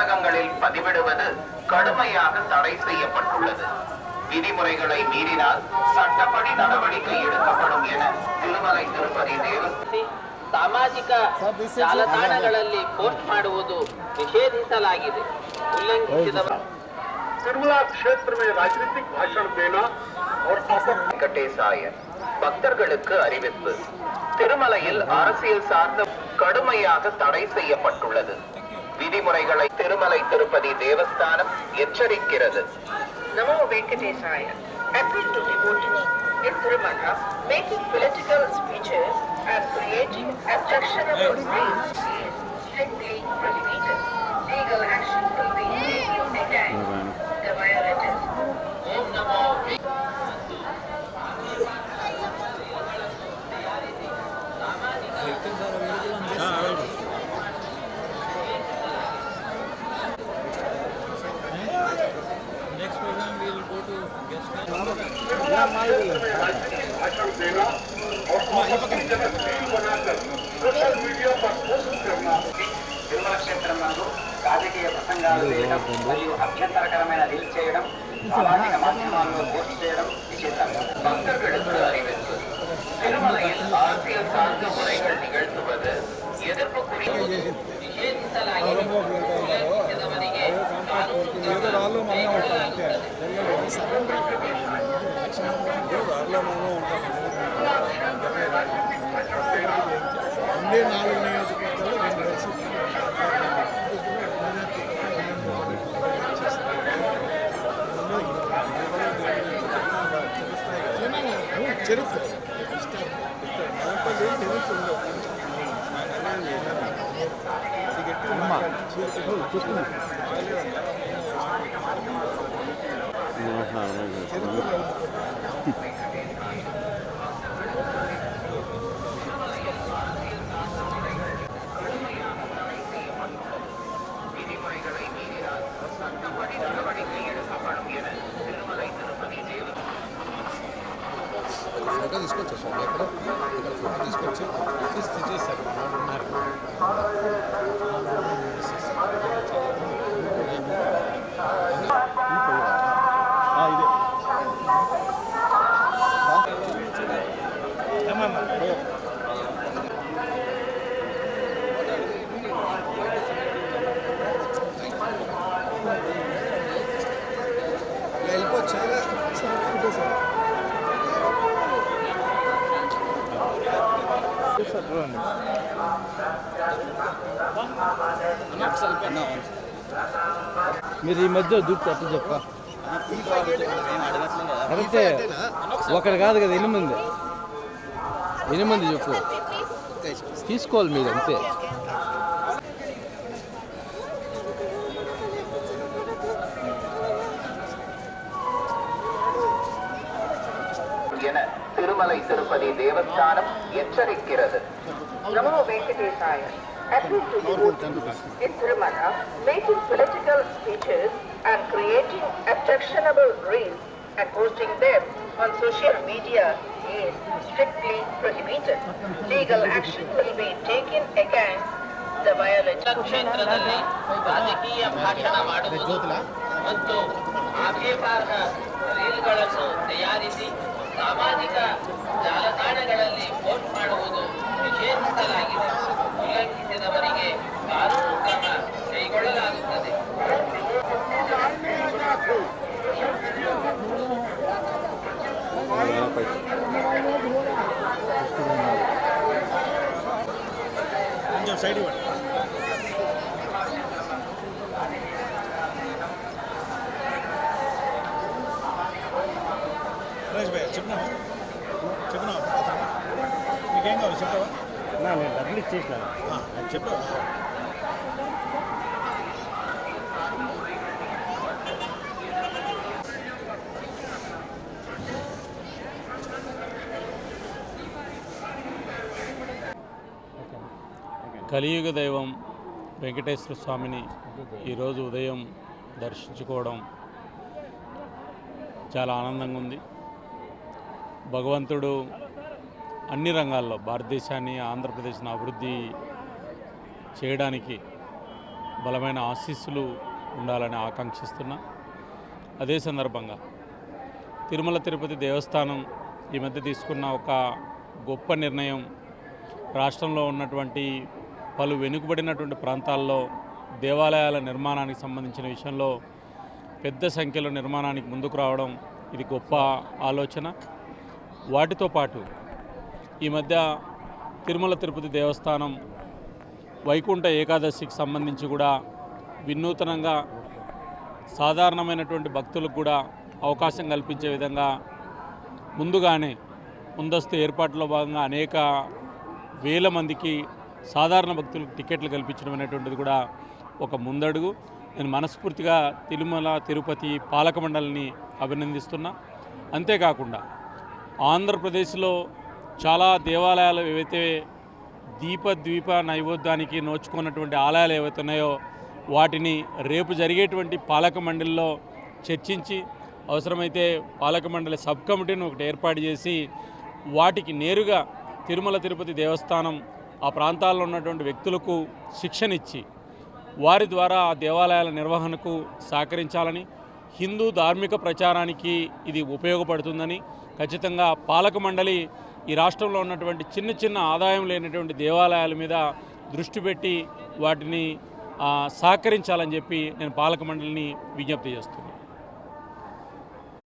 ஊடகங்களில் பதிவிடுவது கடுமையாக தடை செய்யப்பட்டுள்ளது. விதிமுறைகளை மீறினால் சட்டப்படி நடவடிக்கை எடுக்கப்படும் என திருமலை திருப்பதி ದೇವಸ್ಥಾನ ಸಾಮಾಜಿಕ ಜಾಲತಾಣಗಳಲ್ಲಿ ಪೋಸ್ಟ್ ಮಾಡುವುದು ನಿಷೇಧಿಸಲಾಗಿದೆ. ಉಲ್ಲಂಘಿಸಿದವರು तिरुमला क्षेत्र में राजनीतिक भाषण देना और வெங்கடேசாய பக்தர்களுக்கு அறிவிப்பு. திருமலையில் அரசியல் சார்ந்த கடுமையாக தடை செய்யப்பட்டுள்ளது. விதிமுறைகளை Thirumalai Tirupati Devasthanam எச்சரிக்கிறது. Namo Venkatesaya. Appeal to devotees in Tirumala, making political speeches and creating objectionable claims is strictly prohibited. Legal action will be taken against the violators. Om Namo भाषण देना और बनाकर सोशल मीडिया पर पोस्ट करना. తిరుమల క్షేత్రం నందు రాజకీయ ప్రసంగాలు చేయడం మరియు అభ్యంతరకరమైన రీల్స్ చేయడం, సామాజిక మాధ్యమాల్లో పోస్ట్ చేయడం నిషేధం. భక్தர்களுக்கு அறிவிப்பு. திருமலையில் அரசியல் சார்ந்த முறைகள் நிகழ்த்துவது எதிர்ப்புக்குரிய நிஷேಧಿಸಲಾಗಿದೆ. உலகிதவರಿಗೆ விதிமுறைகளை மீறினால் சட்டப்படி நடவடிக்கை எடுக்கப்படும் என திருமலை திருப்பதி ఫోటో తీసుకొచ్చేసి ఇక్కడ ఫోటో తీసుకొచ్చి చేస్తారు వెళ్ళిపోవచ్చా ఫోటో సార్ మీరు ఈ మధ్య దుడ్డు అట్లా చెప్ప అంటే ఒకటి కాదు కదా, 8 చెప్పు తీసుకోవాలి మీరు అంతే. என Thirumalai Tirupati Devasthanam எச்சரிக்கிறது. Namo Venkatesaya. Appeal to devotees in Tirumala, making political speeches and creating objectionable reels and posting them on social media is strictly prohibited. Legal action will be taken against the violators. ಕ್ಷೇತ್ರದಲ್ಲಿ ರಾಜಕೀಯ ಭಾಷಣ ಮಾಡುವುದು ಮತ್ತು ಆಕ್ಷೇಪಾರ್ಹ ರೀಲ್ಗಳನ್ನು ತಯಾರಿಸಿ ಸಾಮಾಜಿಕ ಜಾಲತಾಣಗಳಲ್ಲಿ post ಮಾಡುವುದು ನಿಷೇಧಿಸಲಾಗಿದೆ. ಉಲ್ಲಂಘಿಸಿದವರಿಗೆ ಕಾನೂನು ಕ್ರಮ ಕೈಗೊಳ್ಳಲಾಗುತ್ತದೆ. కొంచెం సైడ్ ఇవ్వండి. రాజేష్ భయ్య చెప్పినావా మీకేం కావాలి చెప్పావా? నేను డబ్బులు ఇచ్చేసిన చెప్పావా? కలియుగ దైవం వెంకటేశ్వర స్వామిని ఈరోజు ఉదయం దర్శించుకోవడం చాలా ఆనందంగా ఉంది. భగవంతుడు అన్ని రంగాల్లో భారతదేశాన్ని, ఆంధ్రప్రదేశ్ను అభివృద్ధి చేయడానికి బలమైన ఆశీస్సులు ఉండాలని ఆకాంక్షిస్తున్నా. అదే సందర్భంగా తిరుమల తిరుపతి దేవస్థానం ఈ మధ్య తీసుకున్న ఒక గొప్ప నిర్ణయం, రాష్ట్రంలో ఉన్నటువంటి పలు వెనుకబడినటువంటి ప్రాంతాల్లో దేవాలయాల నిర్మాణానికి సంబంధించిన విషయంలో పెద్ద సంఖ్యలో నిర్మాణానికి ముందుకు రావడం ఇది గొప్ప ఆలోచన. వాటితో పాటు ఈ మధ్య తిరుమల తిరుపతి దేవస్థానం వైకుంఠ ఏకాదశికి సంబంధించి కూడా వినూతనంగా సాధారణమైనటువంటి భక్తులకు కూడా అవకాశం కల్పించే విధంగా ముందుగానే ముందస్తు ఏర్పాట్లో భాగంగా అనేక వేల మందికి సాధారణ భక్తులకు టికెట్లు కల్పించడం అనేటువంటిది కూడా ఒక ముందడుగు. నేను మనస్ఫూర్తిగా తిరుమల తిరుపతి పాలక మండలిని అభినందిస్తున్నా. అంతేకాకుండా ఆంధ్రప్రదేశ్లో చాలా దేవాలయాలు ఏవైతే దీపద్వీప నైవేద్యానికి నోచుకున్నటువంటి ఆలయాలు ఏవైతే ఉన్నాయో వాటిని రేపు జరిగేటువంటి పాలక మండలిలో చర్చించి అవసరమైతే పాలక మండలి సబ్ కమిటీని ఒకటి ఏర్పాటు చేసి వాటికి నేరుగా తిరుమల తిరుపతి దేవస్థానం ఆ ప్రాంతాల్లో ఉన్నటువంటి వ్యక్తులకు శిక్షణ ఇచ్చి వారి ద్వారా ఆ దేవాలయాల నిర్వహణకు సహకరించాలని, హిందూ ధార్మిక ప్రచారానికి ఇది ఉపయోగపడుతుందని, ఖచ్చితంగా పాలక మండలి ఈ రాష్ట్రంలో ఉన్నటువంటి చిన్న చిన్న ఆదాయం లేనటువంటి దేవాలయాల మీద దృష్టి పెట్టి వాటిని సహకరించాలని చెప్పి నేను పాలక మండలిని విజ్ఞప్తి చేస్తున్నాను.